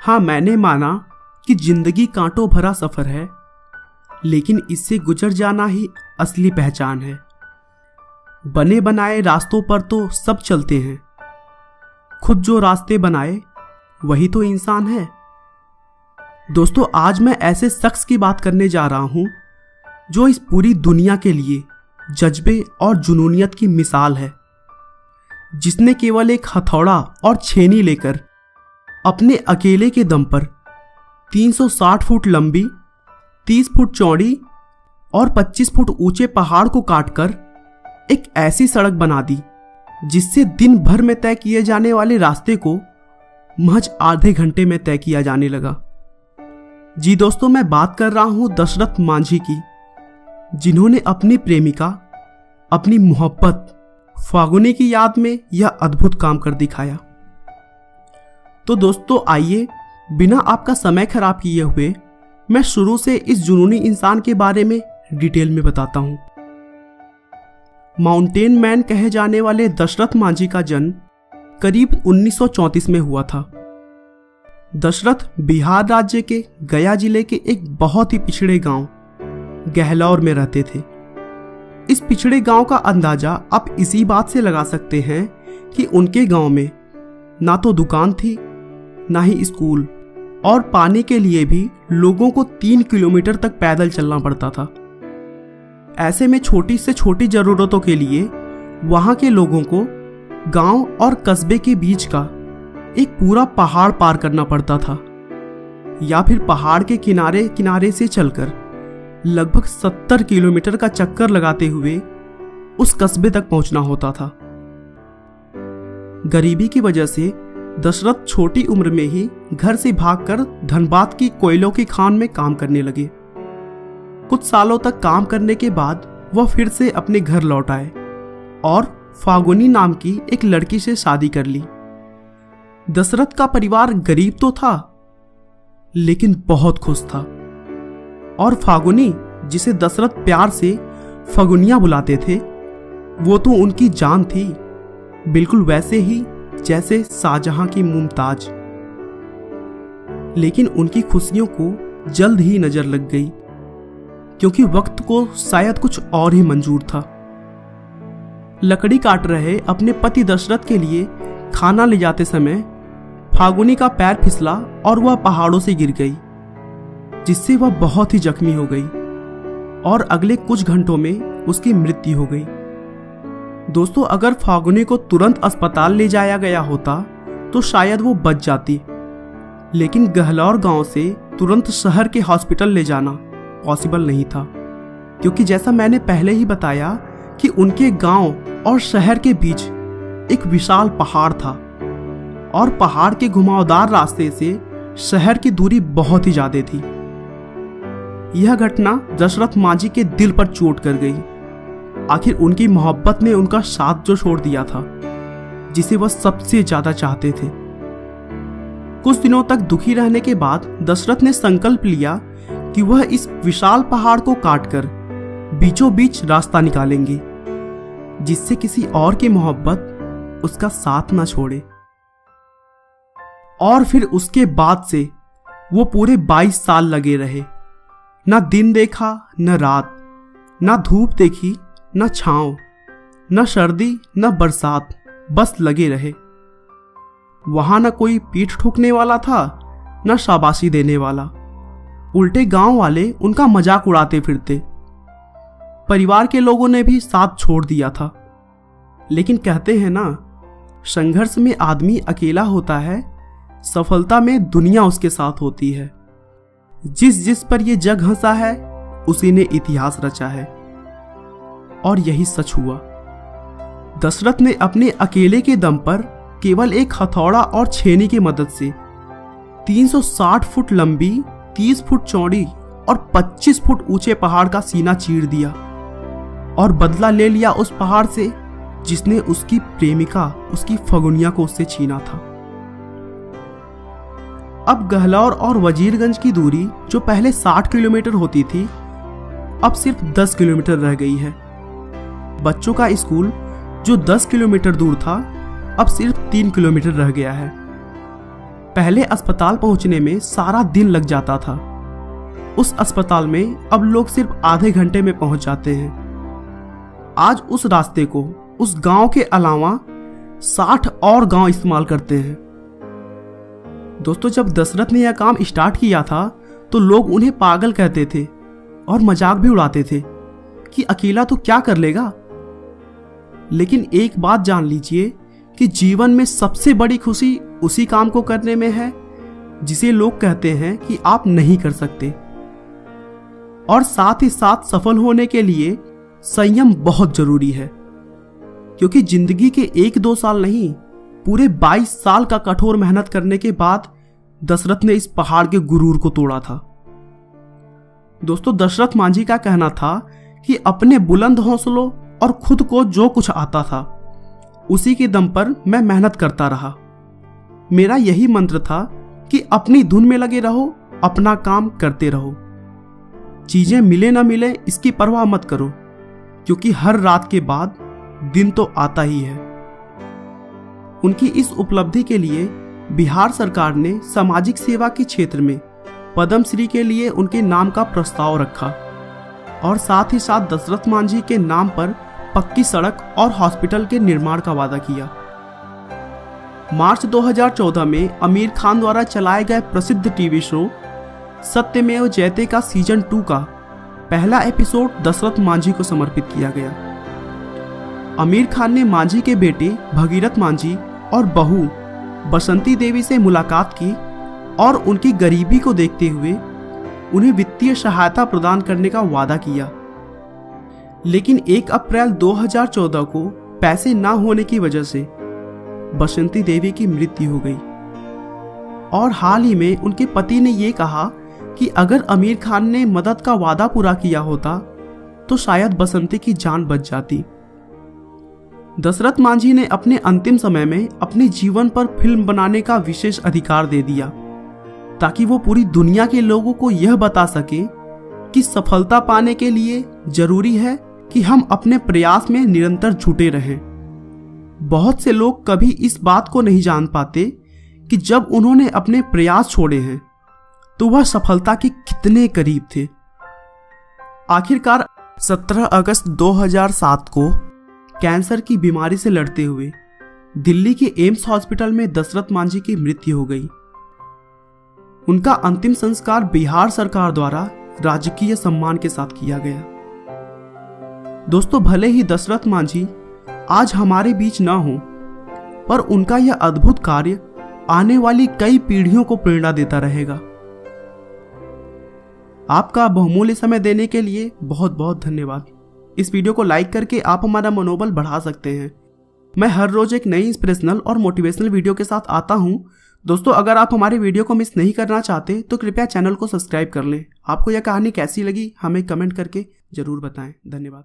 हाँ, मैंने माना कि जिंदगी कांटों भरा सफर है, लेकिन इससे गुजर जाना ही असली पहचान है। बने बनाए रास्तों पर तो सब चलते हैं, खुद जो रास्ते बनाए वही तो इंसान है। दोस्तों, आज मैं ऐसे शख्स की बात करने जा रहा हूं जो इस पूरी दुनिया के लिए जज्बे और जुनूनियत की मिसाल है, जिसने केवल एक हथौड़ा और छेनी लेकर अपने अकेले के दम पर 360 फुट लंबी, 30 फुट चौड़ी और 25 फुट ऊंचे पहाड़ को काटकर एक ऐसी सड़क बना दी जिससे दिन भर में तय किए जाने वाले रास्ते को महज आधे घंटे में तय किया जाने लगा। जी दोस्तों, मैं बात कर रहा हूं दशरथ मांझी की, जिन्होंने अपनी प्रेमिका, अपनी मोहब्बत फागुनी की याद में यह अद्भुत काम कर दिखाया। तो दोस्तों, आइए बिना आपका समय खराब किए हुए मैं शुरू से इस जुनूनी इंसान के बारे में डिटेल में बताता हूं। माउंटेन मैन कहे जाने वाले दशरथ मांझी का जन्म करीब 1934 में हुआ था। दशरथ बिहार राज्य के गया जिले के एक बहुत ही पिछड़े गांव गहलौर में रहते थे। इस पिछड़े गांव का अंदाजा आप इसी बात से लगा सकते हैं कि उनके गांव में ना तो दुकान थी, ना ही स्कूल, और पानी के लिए भी लोगों को 3 किलोमीटर तक पैदल चलना पड़ता था। ऐसे में छोटी से छोटी जरूरतों के लिए वहां के लोगों को गांव और कस्बे के बीच का एक पूरा पहाड़ पार करना पड़ता था, या फिर पहाड़ के किनारे किनारे से चलकर लगभग 70 किलोमीटर का चक्कर लगाते हुए उस कस्बे तक पहुंचना होता था। गरीबी की वजह से दशरथ छोटी उम्र में ही घर से भागकर धनबाद की कोयलों की खान में काम करने लगे। कुछ सालों तक काम करने के बाद वह फिर से अपने घर लौट आए और फागुनी नाम की एक लड़की से शादी कर ली। दशरथ का परिवार गरीब तो था, लेकिन बहुत खुश था, और फागुनी, जिसे दशरथ प्यार से फगुनिया बुलाते थे, वो तो उनकी जान थी, बिल्कुल वैसे ही जैसे शाहजहां की मुमताज। लेकिन उनकी खुशियों को जल्द ही नजर लग गई, क्योंकि वक्त को शायद कुछ और ही मंजूर था। लकड़ी काट रहे अपने पति दशरथ के लिए खाना ले जाते समय फागुनी का पैर फिसला और वह पहाड़ों से गिर गई, जिससे वह बहुत ही जख्मी हो गई और अगले कुछ घंटों में उसकी मृत्यु हो गई। दोस्तों, अगर फागुनी को तुरंत अस्पताल ले जाया गया होता तो शायद वो बच जाती, लेकिन गहलौर गांव से तुरंत शहर के हॉस्पिटल ले जाना पॉसिबल नहीं था, क्योंकि जैसा मैंने पहले ही बताया कि उनके गांव और शहर के बीच एक विशाल पहाड़ था, और पहाड़ के घुमावदार रास्ते से शहर की दूरी बहुत ही ज्यादा थी। यह घटना दशरथ मांझी के दिल पर चोट कर गई। आखिर उनकी मोहब्बत ने उनका साथ जो छोड़ दिया था, जिसे वह सबसे ज्यादा चाहते थे। कुछ दिनों तक दुखी रहने के बाद दशरथ ने संकल्प लिया कि वह इस विशाल पहाड़ को काटकर बीचों बीच रास्ता निकालेंगे, जिससे किसी और की मोहब्बत उसका साथ ना छोड़े। और फिर उसके बाद से वो पूरे 22 साल लगे रहे। ना दिन देखा न रात, ना धूप देखी न छांव, न सर्दी न बरसात, बस लगे रहे। वहां न कोई पीठ ठोकने वाला था, न शाबाशी देने वाला। उल्टे गांव वाले उनका मजाक उड़ाते फिरते। परिवार के लोगों ने भी साथ छोड़ दिया था। लेकिन कहते हैं ना, संघर्ष में आदमी अकेला होता है, सफलता में दुनिया उसके साथ होती है। जिस जिस पर ये जग हंसा है, उसी ने इतिहास रचा है। और यही सच हुआ। दशरथ ने अपने अकेले के दम पर केवल एक हथौड़ा और छेनी की मदद से 360 फुट लंबी, 30 फुट चौड़ी और 25 फुट ऊंचे पहाड़ का सीना चीर दिया, और बदला ले लिया उस पहाड़ से जिसने उसकी प्रेमिका, उसकी फगुनिया को उससे छीना था। अब गहलौर और वजीरगंज की दूरी, जो पहले 60 किलोमीटर होती थी, अब सिर्फ 10 किलोमीटर रह गई है। बच्चों का स्कूल, जो 10 किलोमीटर दूर था, अब सिर्फ 3 किलोमीटर रह गया है। पहले अस्पताल पहुंचने में सारा दिन लग जाता था। उस अस्पताल में अब लोग सिर्फ आधे घंटे में पहुंच जाते हैं। आज उस रास्ते को उस गांव के अलावा 60 और गांव इस्तेमाल करते हैं। दोस्तों, जब दशरथ ने यह काम स्टार्ट किया था तो लोग उन्हें पागल कहते थे और मजाक भी उड़ाते थे कि अकेला तो क्या कर लेगा। लेकिन एक बात जान लीजिए कि जीवन में सबसे बड़ी खुशी उसी काम को करने में है जिसे लोग कहते हैं कि आप नहीं कर सकते। और साथ ही साथ सफल होने के लिए संयम बहुत जरूरी है, क्योंकि जिंदगी के 1-2 साल नहीं, पूरे 22 साल का कठोर मेहनत करने के बाद दशरथ ने इस पहाड़ के गुरूर को तोड़ा था। दोस्तों, दशरथ मांझी का कहना था कि अपने बुलंद हौसलों और खुद को जो कुछ आता था उसी के दम पर मैं मेहनत करता रहा। मेरा यही मंत्र था कि अपनी धुन में लगे रहो, अपना काम करते रहो। चीजें मिले ना मिले इसकी परवाह मत करो, क्योंकि हर रात के बाद दिन तो आता ही है। उनकी इस उपलब्धि के लिए बिहार सरकार ने सामाजिक सेवा के क्षेत्र में पद्मश्री के लिए उनके नाम का प्रस्ताव रखा और साथ ही साथ दशरथ मांझी के नाम पर पक्की सड़क और हॉस्पिटल के निर्माण का वादा किया। मार्च 2014 में आमिर खान द्वारा चलाए गए प्रसिद्ध टीवी शो सत्यमेव जयते का सीजन 2 का पहला एपिसोड दशरथ मांझी को समर्पित किया गया। आमिर खान ने मांझी के बेटे भगीरथ मांझी और बहू बसंती देवी से मुलाकात की और उनकी गरीबी को देखते हुए उन्हें वित्तीय सहायता प्रदान करने का वादा किया। लेकिन 1 अप्रैल 2014 को पैसे ना होने की वजह से बसंती देवी की मृत्यु हो गई और हाल ही में उनके पति ने यह कहा कि अगर आमिर खान ने मदद का वादा पूरा किया होता तो शायद बसंती की जान बच जाती। दशरथ मांझी ने अपने अंतिम समय में अपने जीवन पर फिल्म बनाने का विशेष अधिकार दे दिया ताकि वो पूरी दुनिया के लोगों को यह बता सके कि सफलता पाने के लिए जरूरी है कि हम अपने प्रयास में निरंतर जुटे रहें। बहुत से लोग कभी इस बात को नहीं जान पाते कि जब उन्होंने अपने प्रयास छोड़े हैं तो वह सफलता के कितने करीब थे। आखिरकार 17 अगस्त 2007 को कैंसर की बीमारी से लड़ते हुए दिल्ली के एम्स हॉस्पिटल में दशरथ मांझी की मृत्यु हो गई। उनका अंतिम संस्कार बिहार सरकार द्वारा राजकीय सम्मान के साथ किया गया। दोस्तों, भले ही दशरथ मांझी आज हमारे बीच ना हो, पर उनका यह अद्भुत कार्य आने वाली कई पीढ़ियों को प्रेरणा देता रहेगा। आपका बहुमूल्य समय देने के लिए बहुत बहुत धन्यवाद। इस वीडियो को लाइक करके आप हमारा मनोबल बढ़ा सकते हैं। मैं हर रोज एक नई इंस्पिरेशनल और मोटिवेशनल वीडियो के साथ आता हूं। दोस्तों, अगर आप हमारे वीडियो को मिस नहीं करना चाहते तो कृपया चैनल को सब्सक्राइब कर लें। आपको यह कहानी कैसी लगी हमें कमेंट करके जरूर बताएं। धन्यवाद।